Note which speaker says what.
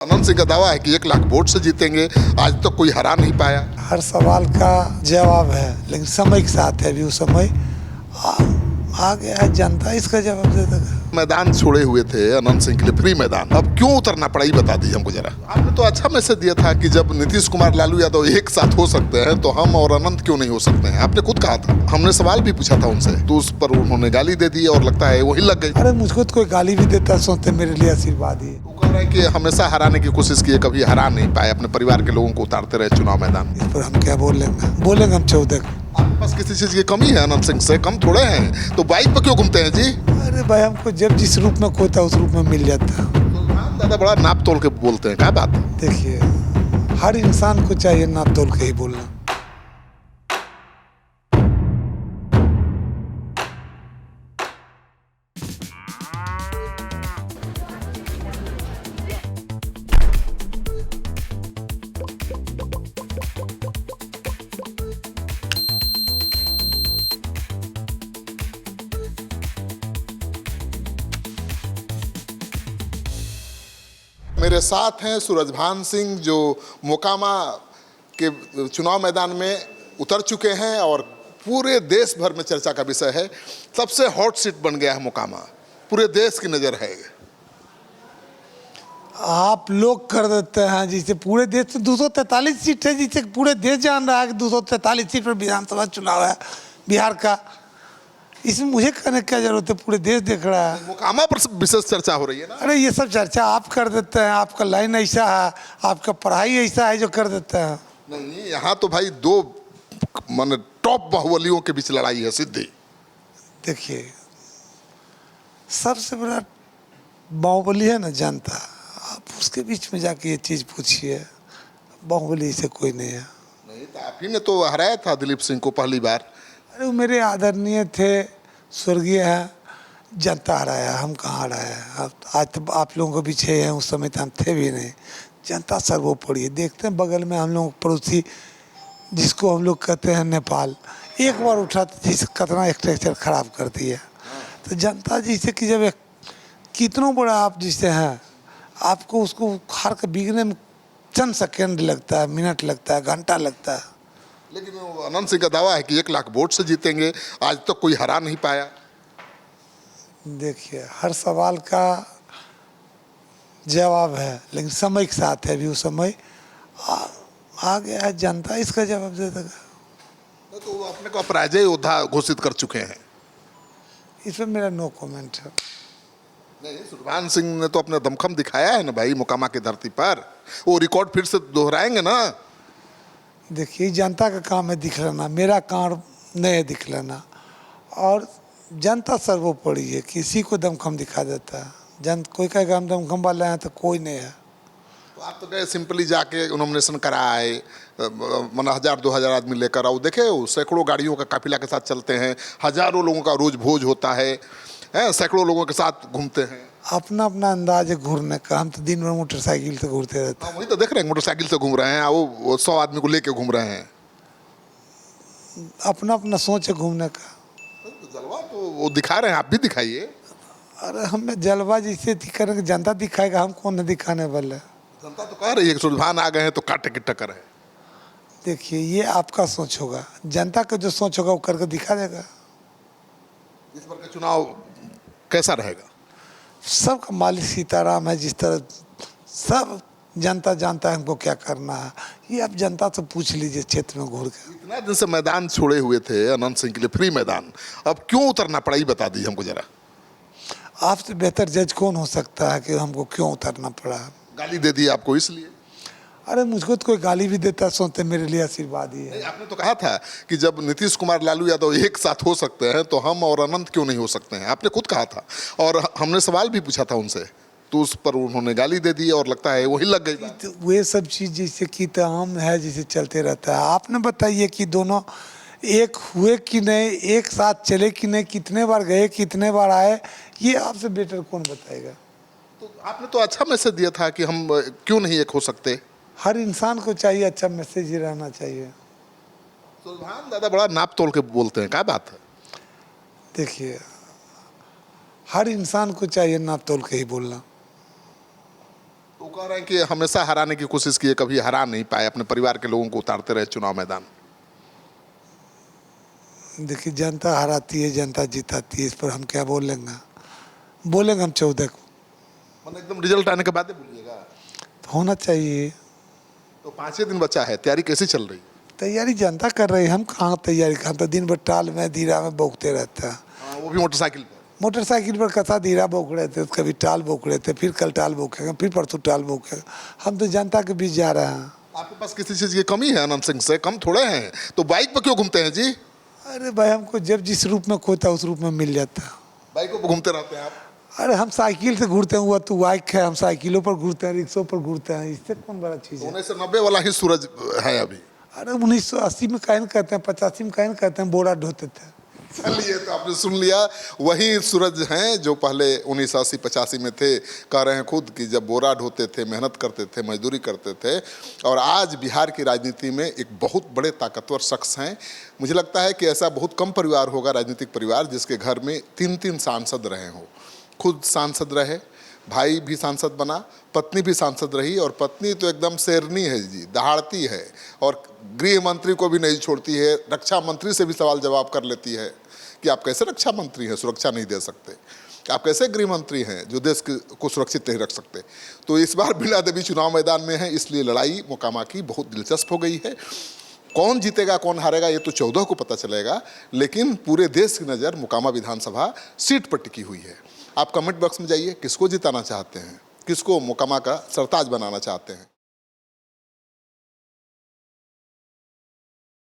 Speaker 1: अनंत सिंह का दावा है कि 1 लाख वोट से जीतेंगे। आज तक कोई हरा नहीं पाया।
Speaker 2: हर सवाल का जवाब है, लेकिन समय के साथ है। अभी वो समय आ गया है, जनता इसका जवाब दे देगा।
Speaker 1: मैदान छोड़े हुए थे अनंत सिंह के लिए, फ्री मैदान, अब क्यों उतरना पड़ा ये बता दीजिए हमको जरा। आपने तो अच्छा मैसेज दिया था कि जब नीतीश कुमार लालू यादव एक साथ हो सकते हैं तो हम और अनंत क्यों नहीं हो सकते हैं। आपने खुद कहा था, हमने सवाल भी पूछा था उनसे, तो उस पर उन्होंने गाली दे दी और लगता है वही लग गई।
Speaker 2: अरे मुझको तो कोई गाली भी देता सोचते मेरे लिए आशीर्वाद ही।
Speaker 1: वो कह रहे हैं कि हमेशा हराने की कोशिश की, कभी हरा नहीं पाए, अपने परिवार के लोगों को उतारते रहे चुनाव मैदान।
Speaker 2: इस पर हम क्या बोलेंगे हम 14
Speaker 1: बस किसी चीज की कमी है अनंत सिंह से, कम थोड़े हैं, तो बाइक पर क्यों घूमते हैं जी।
Speaker 2: अरे भाई, हमको जब जिस रूप में खोता उस रूप में मिल जाता है।
Speaker 1: दादा बड़ा नाप तोल के बोलते हैं, क्या बात है।
Speaker 2: देखिए, हर इंसान को चाहिए नाप तोल के ही बोलना।
Speaker 1: मेरे साथ हैं सूरजभान सिंह, जो मोकामा के चुनाव मैदान में उतर चुके हैं और पूरे देश भर में चर्चा का विषय है। सबसे हॉट सीट बन गया है मोकामा, पूरे देश की नज़र है।
Speaker 2: आप लोग कर देते हैं जिसे पूरे देश में 243 सीट है, जिसे पूरे देश जान रहा है कि 243 सीट पर विधानसभा चुनाव है बिहार का। इसमें मुझे कहने की क्या जरूरत है, पूरे देश देख रहा है।
Speaker 1: मोकामा पर विशेष चर्चा हो रही है ना।
Speaker 2: अरे ये सब चर्चा आप कर देते हैं, आपका लाइन ऐसा है, आपका पढ़ाई ऐसा है जो कर देते हैं।
Speaker 1: नहीं, यहाँ तो भाई दो माने टॉप बाहुबलियों के बीच लड़ाई है सिद्धि।
Speaker 2: देखिए, सबसे बड़ा बाहुबली है ना जनता। आप उसके बीच में जाके ये चीज़ पूछिए, बाहुबली से कोई नहीं है।
Speaker 1: नहीं तो आप ही ने तो हराया था दिलीप सिंह को पहली बार।
Speaker 2: अरे वो मेरे आदरणीय थे, स्वर्गीय हैं, जनता हराया, हम कहाँ हराया। आज तो आप लोगों के पीछे हैं, उस समय तो हम थे भी नहीं। जनता सर्वोपरि है। देखते हैं बगल में हम लोग पड़ोसी, जिसको हम लोग कहते हैं नेपाल, एक बार उठा तो जिस कितना स्ट्रक्चर खराब कर दिया। तो जनता जिसे कि जब एक कितना बड़ा आप जिससे हैं, आपको उसको हार के बिगड़ने में चंद सेकेंड लगता है, मिनट लगता है, घंटा लगता है।
Speaker 1: लेकिन वो अनंत सिंह का दावा है कि 1 लाख वोट से जीतेंगे। आज तक कोई हरा नहीं पाया।
Speaker 2: देखिए, हर सवाल का जवाब है, लेकिन समय के साथ है। अभी वो समय आ गया है, जनता इसका जवाब दे देगा।
Speaker 1: तो वो अपने को अपराजय योद्धा घोषित कर चुके हैं।
Speaker 2: इस पर मेरा नो कमेंट है।
Speaker 1: नहीं, सूरजभान सिंह ने तो अपना दमखम दिखाया है ना भाई मोकामा की धरती पर। वो रिकॉर्ड फिर से दोहराएंगे ना।
Speaker 2: देखिए, जनता का काम है दिखलाना, मेरा काम नहीं है दिखलाना। और जनता सर्वोपरि है, किसी को दमखम दिखा देता है। कोई कहेगा हम दमखम वाले हैं, तो कोई नहीं है।
Speaker 1: तो आप तो गए सिंपली जाके नॉमिनेशन कराए, माना 1000-2000 आदमी लेकर आओ। देखे वो सैकड़ों गाड़ियों का काफिला के साथ चलते हैं, हजारों लोगों का रोज भोज होता है, सैकड़ों लोगों के साथ घूमते हैं।
Speaker 2: अपना अपना अंदाज है घूरने का। हम तो दिन भर मोटरसाइकिल से घूरते रहते हैं।
Speaker 1: वही तो देख रहे हैं, मोटरसाइकिल से घूम रहे हैं, वो 100 आदमी को लेके घूम रहे हैं।
Speaker 2: अपना अपना सोच है घूमने का।
Speaker 1: जलवा तो वो दिखा रहे हैं, आप भी दिखाइए।
Speaker 2: अरे हमें जलवा जिसे करेंगे, जनता दिखाएगा, हम कौन है दिखाने वाले।
Speaker 1: जनता तो कह रही है कि सूरजभान आ गए हैं तो कांटे की टक्कर है।
Speaker 2: देखिए, ये आपका सोच होगा, जनता का जो सोच होगा वो करके दिखा देगा।
Speaker 1: इस बार का चुनाव कैसा रहेगा?
Speaker 2: सबका मालिक सीताराम है। जिस तरह सब जनता जानता है हमको क्या करना है। ये आप जनता से पूछ लीजिए क्षेत्र में घूर के।
Speaker 1: इतना दिन से मैदान छोड़े हुए थे अनंत सिंह के लिए, फ्री मैदान, अब क्यों उतरना पड़ा ये बता दीजिए हमको जरा।
Speaker 2: आपसे बेहतर जज कौन हो सकता है कि हमको क्यों उतरना पड़ा।
Speaker 1: गाली दे दी आपको इसलिए?
Speaker 2: अरे मुझको तो कोई गाली भी देता सोचते मेरे लिए आशीर्वाद ही है।
Speaker 1: आपने तो कहा था कि जब नीतीश कुमार लालू यादव एक साथ हो सकते हैं तो हम और अनंत क्यों नहीं हो सकते हैं। आपने खुद कहा था और हमने सवाल भी पूछा था उनसे, तो उस पर उन्होंने गाली दे दी और लगता है वही लग गई बात।
Speaker 2: तो वे सब चीज़ जैसे कि तो आम है, जैसे चलते रहता है। आपने बताइए कि दोनों एक हुए कि नहीं, एक साथ चले कि नहीं, कितने बार गए, कितने बार आए, ये आपसे बेटर कौन बताएगा।
Speaker 1: तो आपने तो अच्छा मैसेज दिया था कि हम क्यों नहीं एक हो सकते।
Speaker 2: हर इंसान को चाहिए अच्छा मैसेज ही रहना चाहिए।
Speaker 1: सूरजभान दादा बड़ा नाप तोल के बोलते हैं, क्या बात है।
Speaker 2: देखिए, हर इंसान को चाहिए नाप तोल के ही बोलना।
Speaker 1: तो कह रहे हैं कि हमेशा हराने की कोशिश की है, कभी हरा नहीं पाए, अपने परिवार के लोगों को उतारते रहे चुनाव मैदान।
Speaker 2: देखिए जनता हराती है, जनता जिताती है, इस पर हम क्या बोलेंगे? बोलेंगे हम 14 को।
Speaker 1: मतलब एकदम रिजल्ट आने के बाद ही बोलिएगा।
Speaker 2: होना चाहिए।
Speaker 1: तो 5 दिन बचा है, तैयारी कैसी चल रही है?
Speaker 2: तैयारी जनता कर रही है, हम कहाँ तैयारी, हम तो दिन भर टाल में धीरा में बोकते रहते हैं।
Speaker 1: हाँ, वो भी मोटरसाइकिल पर।
Speaker 2: मोटरसाइकिल पर कथा धीरा बोक रहे थे, कभी टाल बोक रहे थे, फिर कल टाल बोकेंगे, फिर परसों टाल बोकेंगे। हम तो जनता के बीच जा रहे हैं।
Speaker 1: आपके पास किसी चीज़ की कमी है अनंत सिंह से? कम थोड़े हैं, तो बाइक पर क्यों घूमते हैं जी?
Speaker 2: अरे भाई हमको जब जिस रूप में खोता उस रूप में मिल जाता है।
Speaker 1: बाइकों पर घूमते रहते हैं आप?
Speaker 2: अरे हम साइकिल से घूरते हैं, हुआ तो बाइक है, हम साइकिलों पर घूरते हैं, रिक्शों पर घूरते हैं, इससे कौन बड़ा चीज़ है?
Speaker 1: 1990 वाला ही सूरज है अभी।
Speaker 2: अरे 1980 में कायन कहते हैं, 85 में कायन कहते हैं, बोरा ढोते थे।
Speaker 1: चलिए, तो आपने सुन लिया, वही सूरज हैं जो पहले 1980-85 में थे। कह रहे हैं खुद कि जब बोरा ढोते थे, मेहनत करते थे, मजदूरी करते थे, और आज बिहार की राजनीति में एक बहुत बड़े ताकतवर शख्स हैं। मुझे लगता है कि ऐसा बहुत कम परिवार होगा, राजनीतिक परिवार, जिसके घर में 3-3 सांसद रहे हों। खुद सांसद रहे, भाई भी सांसद बना, पत्नी भी सांसद रही, और पत्नी तो एकदम शेरनी है जी, दहाड़ती है, और गृह मंत्री को भी नहीं छोड़ती है, रक्षा मंत्री से भी सवाल जवाब कर लेती है कि आप कैसे रक्षा मंत्री हैं, सुरक्षा नहीं दे सकते, आप कैसे गृह मंत्री हैं जो देश को सुरक्षित नहीं रख सकते। तो इस बार बीणा देवी चुनाव मैदान में है, इसलिए लड़ाई मोकामा की बहुत दिलचस्प हो गई है। कौन जीतेगा कौन हारेगा ये तो 14 को पता चलेगा, लेकिन पूरे देश की नज़र मोकामा विधानसभा सीट पर टिकी हुई है। आप कमेंट बॉक्स में जाइए, किसको जिताना चाहते हैं, किसको मोकामा का सरताज बनाना चाहते हैं।